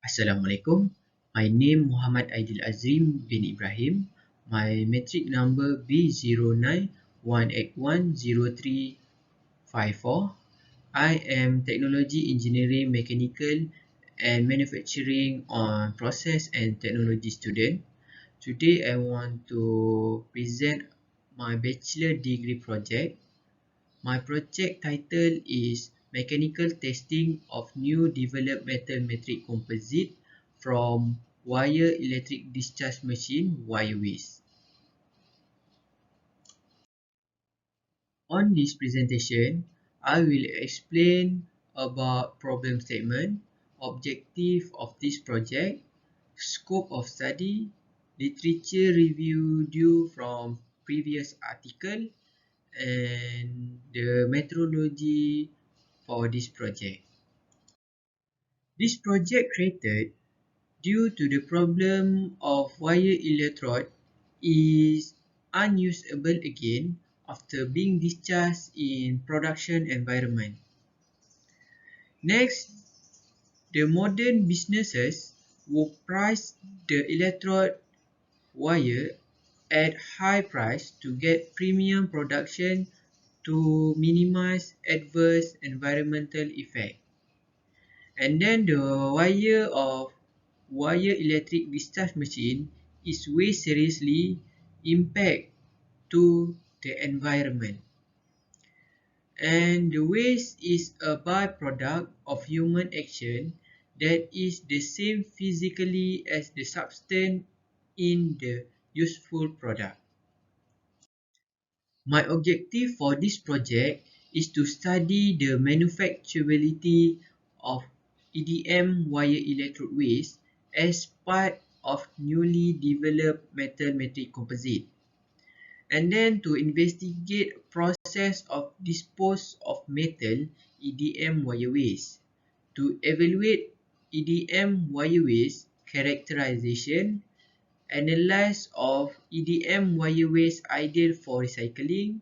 Assalamualaikum. My name Muhammad Aidil Azim bin Ibrahim. My metric number B0918103554. I am Technology Engineering Mechanical and Manufacturing on Process and Technology student. Today I want to present my bachelor degree project. My project title is Mechanical Testing of New Developed Metal Matrix Composite from Wire Electric Discharge Machine Wire Waste. On this presentation, I will explain about problem statement, objective of this project, scope of study, literature review due from previous article, and the methodology for this project. This project created due to the problem of wire electrode is unusable again after being discharged in production environment. Next, the modern businesses will price the electrode wire at high price to get premium production to minimize adverse environmental effect. And then the wire electric discharge machine is very seriously impact to the environment. And the waste is a byproduct of human action that is the same physically as the substance in the useful product. My objective for this project is to study the manufacturability of EDM wire electrode waste as part of newly developed metal matrix composite, and then to investigate process of dispose of metal EDM wire waste, to evaluate EDM wire waste characterization, analyze of EDM wire waste ideal for recycling,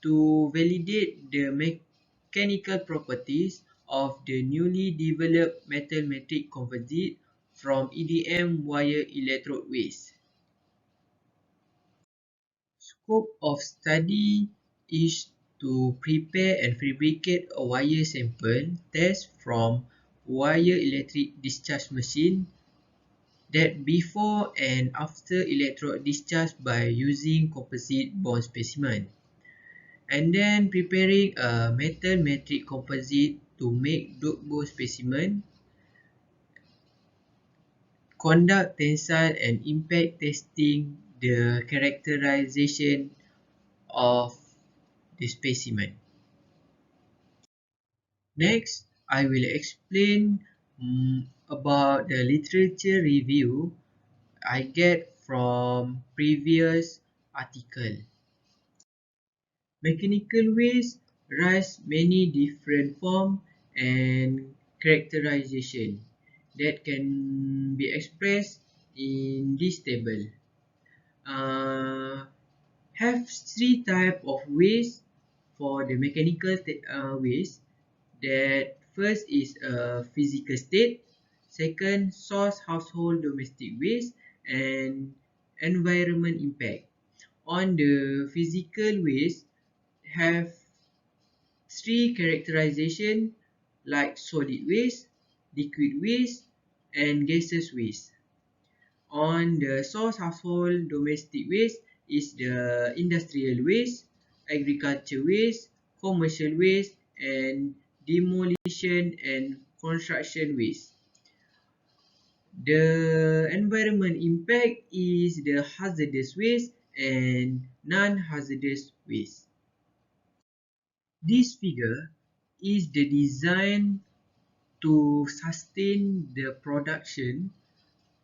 to validate the mechanical properties of the newly developed metal matrix composite from EDM wire electrode waste. Scope of study is to prepare and fabricate a wire sample test from wire electric discharge machine that before and after electrode discharge by using composite bond specimen, and then preparing a metal matrix composite to make dope bone specimen, conduct tensile and impact testing the characterization of the specimen. Next, I will explain about the literature review I get from previous article. Mechanical waste rise many different form and characterization that can be expressed in this table. Have three type of waste for the mechanical waste. That first is a physical state, second source household domestic waste, and environment impact. On the physical waste, have three characterization like solid waste, liquid waste, and gaseous waste. On the source household domestic waste is the industrial waste, agriculture waste, commercial waste, and demolition and construction waste. The environment impact is the hazardous waste and non-hazardous waste. This figure is the design to sustain the production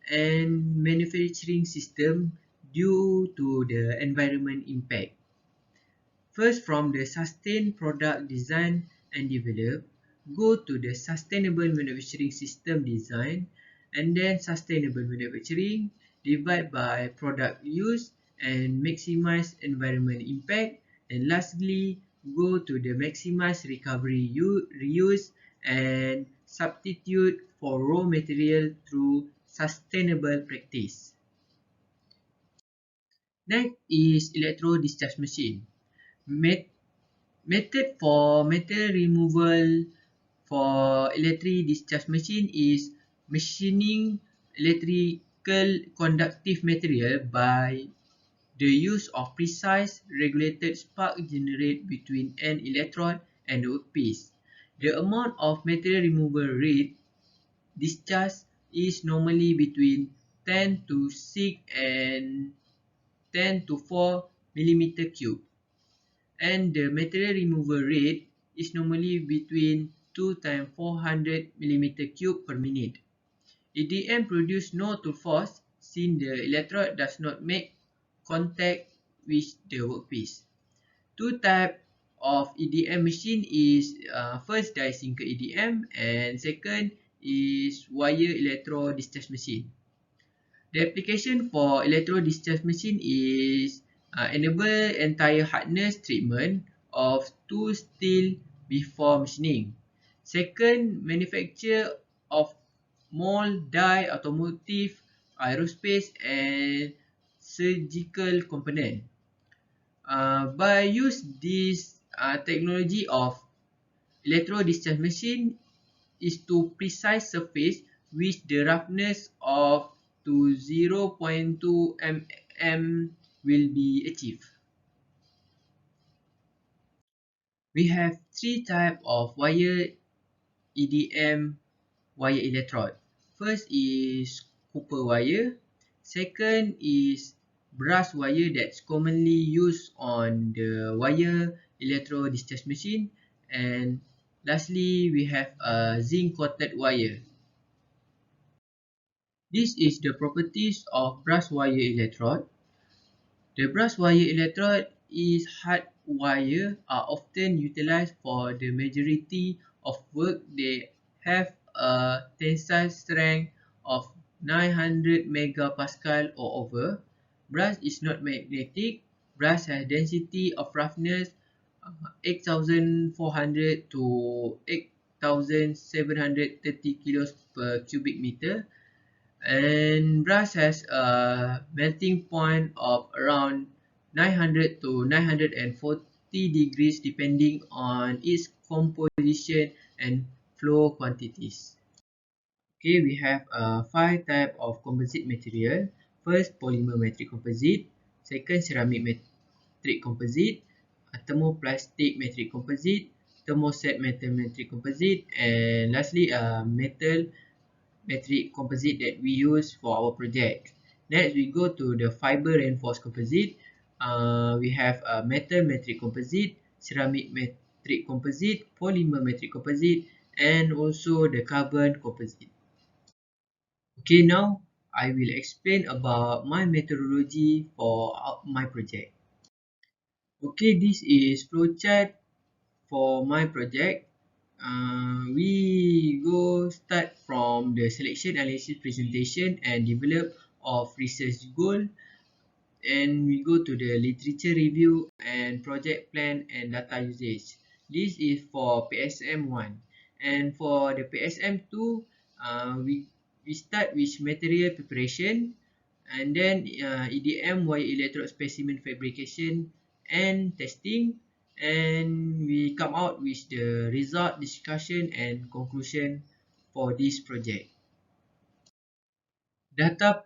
and manufacturing system due to the environment impact. First, from the sustain product design and develop, go to the sustainable manufacturing system design, and then sustainable manufacturing, divide by product use and maximize environment impact, and lastly go to the maximize recovery reuse and substitute for raw material through sustainable practice. Next is electrode discharge machine. Method for metal removal for electric discharge machine is machining electrical conductive material by the use of precise regulated spark generated between an electrode and the workpiece. The amount of material removal rate discharge is normally between 10 to 6 and 10 to 4 millimeter cube, and the material removal rate is normally between 2 times 400 millimeter cube per minute. EDM produces no tool force since the electrode does not make contact with the workpiece. Two types of EDM machine is first die-sinker EDM and second is wire electrode discharge machine. The application for electrode discharge machine is enable entire hardness treatment of two steel before machining. Second, manufacture of mold, die, automotive, aerospace and surgical component. By use this technology of electrode discharge machine is to precise surface which the roughness of to 0.2 mm will be achieved. We have three types of wire EDM wire electrode. First is copper wire. Second is brass wire that's commonly used on the wire electrode discharge machine. And lastly, we have a zinc coated wire. This is the properties of brass wire electrode. The brass wire electrode is hard wire are often utilized for the majority of work. They have a tensile strength of 900 megapascal or over. Brass is not magnetic. Brass has density of roughness 8,400 to 8,730 kilos per cubic meter. And brass has a melting point of around 900 to 940 degrees depending on its composition and flow quantities. Okay, we have five types of composite material. First, polymer metric composite. Second, ceramic metric composite. Thermoplastic metric composite. Thermoset metal metric composite. And lastly, metal metric composite that we use for our project. Next, we go to the fiber reinforced composite. We have a metal metric composite, ceramic metric composite, polymer metric composite, and also the carbon composite. Okay, now I will explain about my methodology for my project. Okay, this is flowchart for my project. We go start from the selection, analysis, presentation and develop of research goal, and we go to the literature review and project plan and data usage. This is for PSM 1, and for the PSM 2 we start with material preparation, and then EDM wire electrode specimen fabrication and testing, and we come out with the result, discussion and conclusion for this project. Data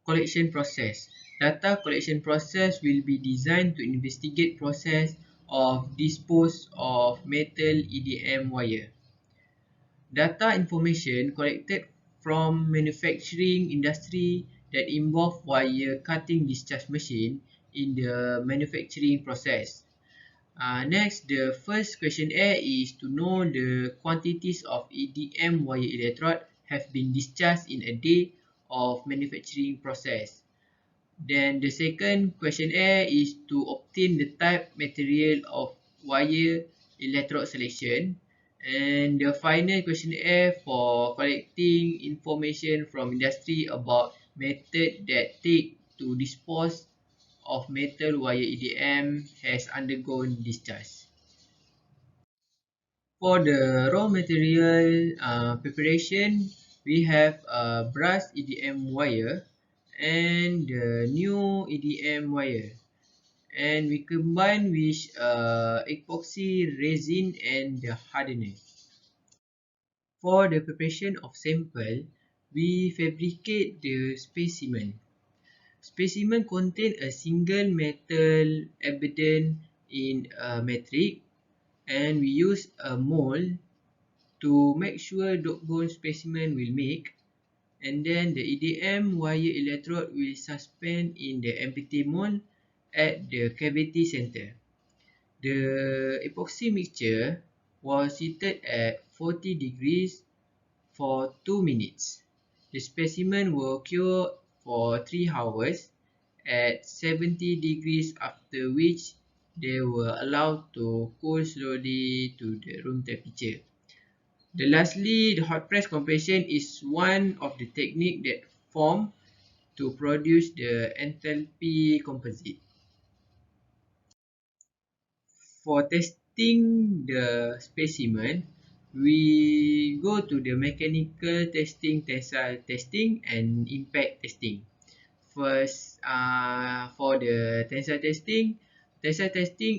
collection process. Data collection process will be designed to investigate process of dispose of metal EDM wire. Data information collected from manufacturing industry that involve wire cutting discharge machine in the manufacturing process. Next, the first questionnaire is to know the quantities of EDM wire electrode have been discharged in a day of manufacturing process. Then the second questionnaire is to obtain the type material of wire electrode selection. And the final questionnaire for collecting information from industry about method that take to dispose of metal wire EDM has undergone discharge. For the raw material preparation, we have a brass EDM wire and the new EDM wire, and we combine with epoxy resin and the hardener. For the preparation of sample, we fabricate the specimen. Specimen contain a single metal embedded in a matrix, and we use a mould to make sure dot bone specimen will make, and then the EDM wire electrode will suspend in the empty mold at the cavity center. The epoxy mixture was heated at 40 degrees for 2 minutes. The specimen will cure for 3 hours at 70 degrees, after which they were allowed to cool slowly to the room temperature. Lastly, the hot press compression is one of the techniques that form to produce the enthalpy composite. For testing the specimen, we go to the mechanical testing, tensile testing, and impact testing. First, for the tensile testing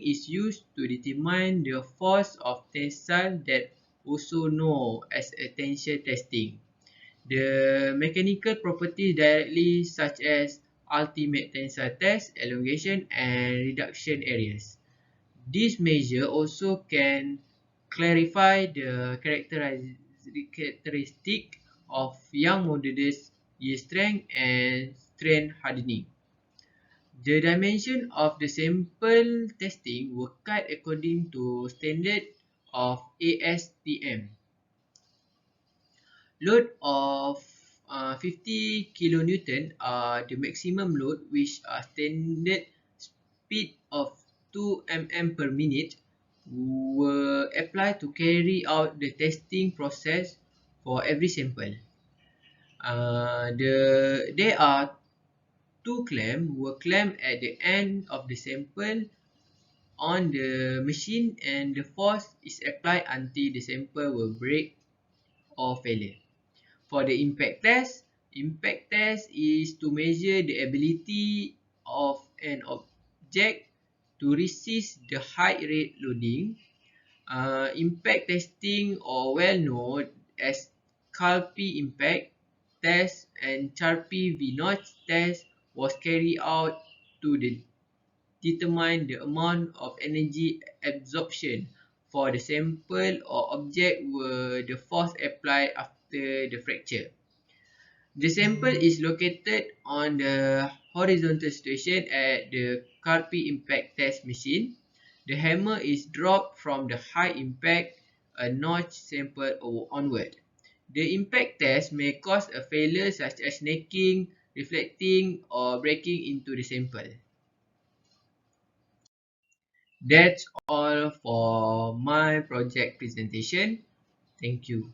is used to determine the force of tensile, that also known as a tension testing. The mechanical properties directly, such as ultimate tensile test, elongation, and reduction areas. This measure also can clarify the characteristic of young modulus, yield strength, and strain hardening. The dimension of the sample testing were cut according to standard of ASTM. Load of 50 kilonewton are the maximum load, which are standard speed of 2 mm per minute, were applied to carry out the testing process for every sample. There are two clamps were clamped at the end of the sample on the machine, and the force is applied until the sample will break or failure. For the impact test is to measure the ability of an object to resist the high rate loading. Impact testing, or well known as Calpi impact test and Charpy V-notch test, was carried out to determine the amount of energy absorption for the sample or object were the force applied after the fracture. The sample is located on the horizontal station at the Calpi impact test machine. The hammer is dropped from the high impact a notch sample onward. The impact test may cause a failure, such as snaking, reflecting, or breaking into the sample. That's all for my project presentation. Thank you.